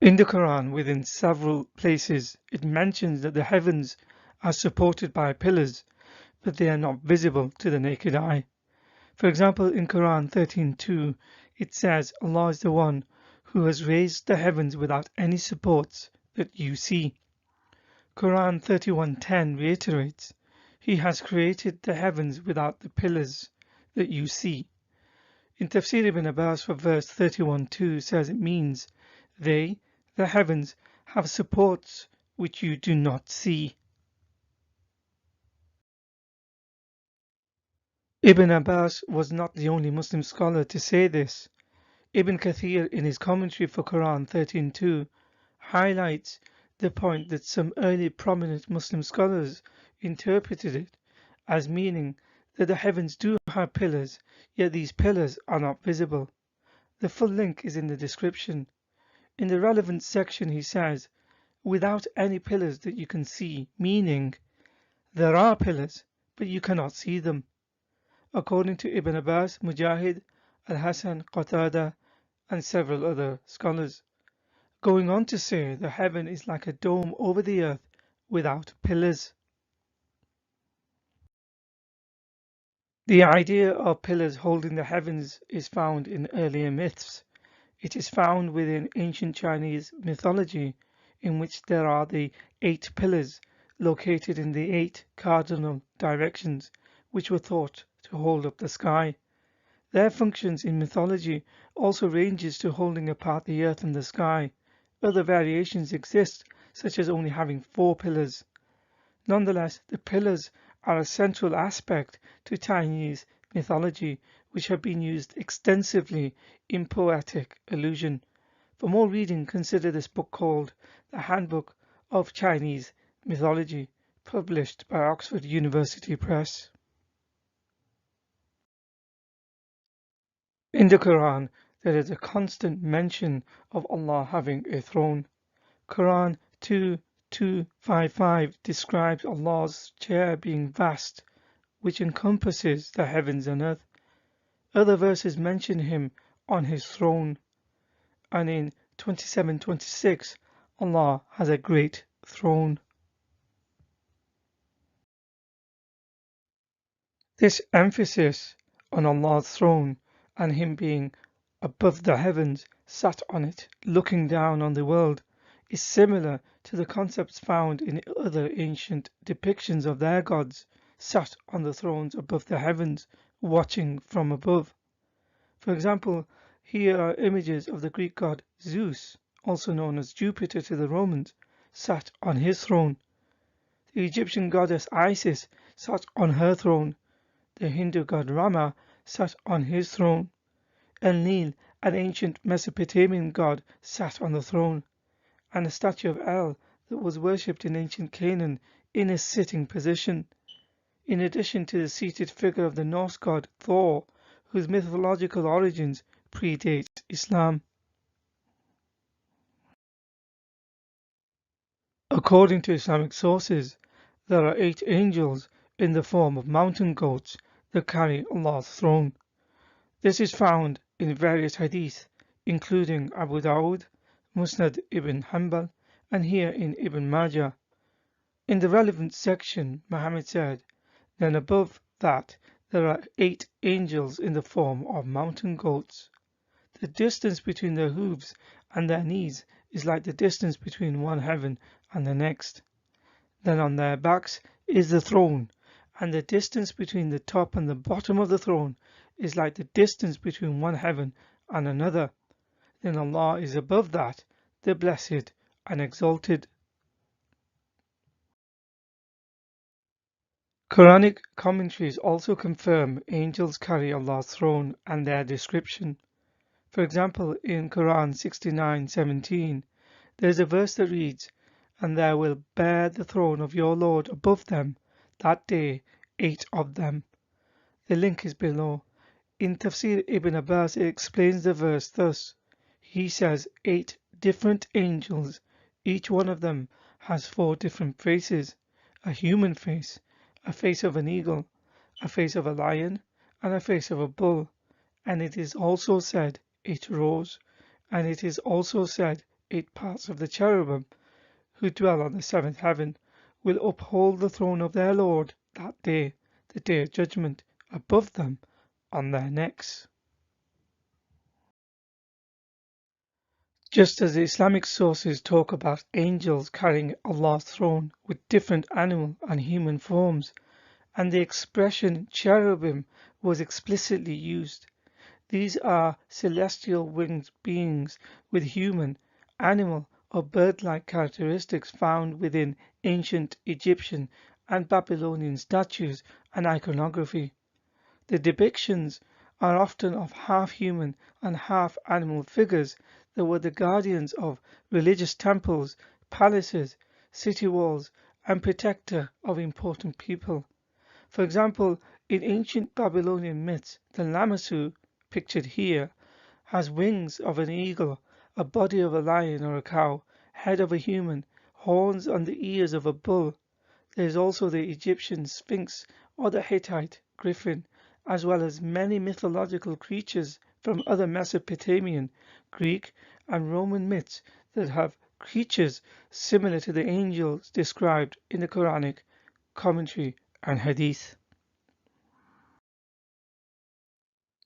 In the Quran, within several places, it mentions that the heavens are supported by pillars, but they are not visible to the naked eye. For example, in Quran 13:2, it says Allah is the one who has raised the heavens without any supports that you see. Quran 31:10 reiterates, He has created the heavens without the pillars that you see. In Tafsir ibn Abbas for verse 31:2 says it means, they, the heavens, have supports which you do not see. Ibn Abbas was not the only Muslim scholar to say this. Ibn Kathir, in his commentary for Quran 13:2, highlights the point that some early prominent Muslim scholars interpreted it as meaning that the heavens do have pillars, yet these pillars are not visible. The full link is in the description. In the relevant section he says, without any pillars that you can see, meaning there are pillars, but you cannot see them. According to Ibn Abbas, Mujahid, Al-Hasan, Qatada, and several other scholars, going on to say the heaven is like a dome over the earth without pillars. The idea of pillars holding the heavens is found in earlier myths. It is found within ancient Chinese mythology, in which there are the 8 pillars located in the 8 cardinal directions, which were thought to hold up the sky. Their functions in mythology also ranges to holding apart the earth and the sky. Other variations exist, such as only having 4 pillars. Nonetheless, the pillars are a central aspect to Chinese mythology, which have been used extensively in poetic allusion. For more reading, consider this book called The Handbook of Chinese Mythology, published by Oxford University Press. In the Quran, there is a constant mention of Allah having a throne. Quran 2:255 describes Allah's chair being vast, which encompasses the heavens and earth. Other verses mention him on his throne, and in 27:26 Allah has a great throne. This emphasis on Allah's throne and him being above the heavens, sat on it, looking down on the world, is similar to the concepts found in other ancient depictions of their gods, sat on the thrones above the heavens, watching from above. For example, here are images of the Greek god Zeus, also known as Jupiter to the Romans, sat on his throne. The Egyptian goddess Isis sat on her throne. The Hindu god Rama sat on his throne. El-Nil, an ancient Mesopotamian god, sat on the throne, and a statue of El that was worshipped in ancient Canaan in a sitting position, in addition to the seated figure of the Norse god Thor, whose mythological origins predate Islam. According to Islamic sources, there are 8 angels in the form of mountain goats that carry Allah's throne. This is found in various hadith, including Abu Dawud, Musnad ibn Hanbal, and here in Ibn Majah. In the relevant section, Muhammad said, then above that there are 8 angels in the form of mountain goats. The distance between their hooves and their knees is like the distance between one heaven and the next. Then on their backs is the throne, and the distance between the top and the bottom of the throne is like the distance between one heaven and another. Then Allah is above that, the Blessed and Exalted. Quranic commentaries also confirm angels carry Allah's throne and their description. For example, in Quran 69:17, there is a verse that reads, and there will bear the throne of your Lord above them, that day 8 of them. The link is below. In Tafsir ibn Abbas it explains the verse thus. He says 8 different angels, each one of them has 4 different faces, a human face, a face of an eagle, a face of a lion, and a face of a bull. And it is also said 8 rose, and it is also said 8 parts of the cherubim, who dwell on the seventh heaven, will uphold the throne of their Lord that day, the day of judgment, above them on their necks. Just as the Islamic sources talk about angels carrying Allah's throne with different animal and human forms, and the expression cherubim was explicitly used, these are celestial winged beings with human, animal, or bird-like characteristics found within ancient Egyptian and Babylonian statues and iconography. The depictions are often of half-human and half-animal figures that were the guardians of religious temples, palaces, city walls, and protector of important people. For example, in ancient Babylonian myths, the Lamassu, pictured here, has wings of an eagle, a body of a lion or a cow, head of a human, horns and the ears of a bull. There is also the Egyptian sphinx or the Hittite griffin, as well as many mythological creatures from other Mesopotamian, Greek, and Roman myths that have creatures similar to the angels described in the Quranic commentary and Hadith.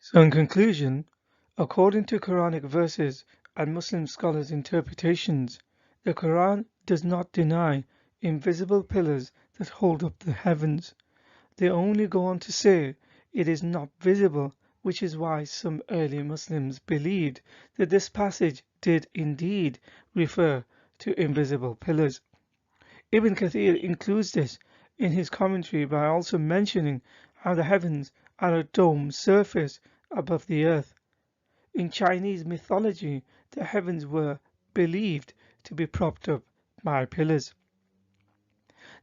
So in conclusion, according to Quranic verses and Muslim scholars' interpretations, the Quran does not deny invisible pillars that hold up the heavens. They only go on to say it is not visible, which is why some early Muslims believed that this passage did indeed refer to invisible pillars. Ibn Kathir includes this in his commentary by also mentioning how the heavens are a dome surface above the earth. In Chinese mythology, the heavens were believed to be propped up by pillars.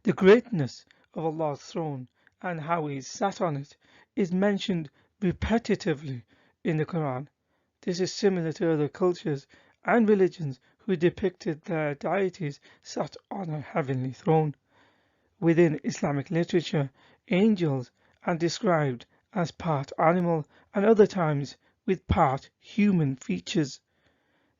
The greatness of Allah's throne and how He sat on it is mentioned repetitively in the Quran. This is similar to other cultures and religions who depicted their deities sat on a heavenly throne. Within Islamic literature, angels are described as part animal and other times with part human features.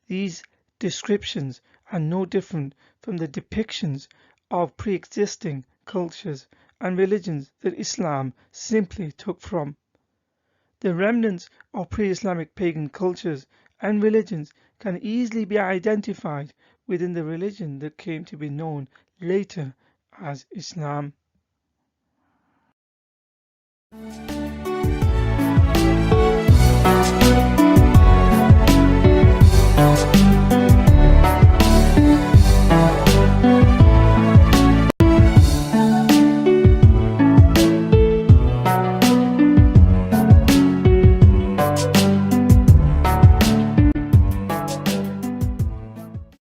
These descriptions are no different from the depictions of pre-existing cultures and religions that Islam simply took from. The remnants of pre-Islamic pagan cultures and religions can easily be identified within the religion that came to be known later as Islam.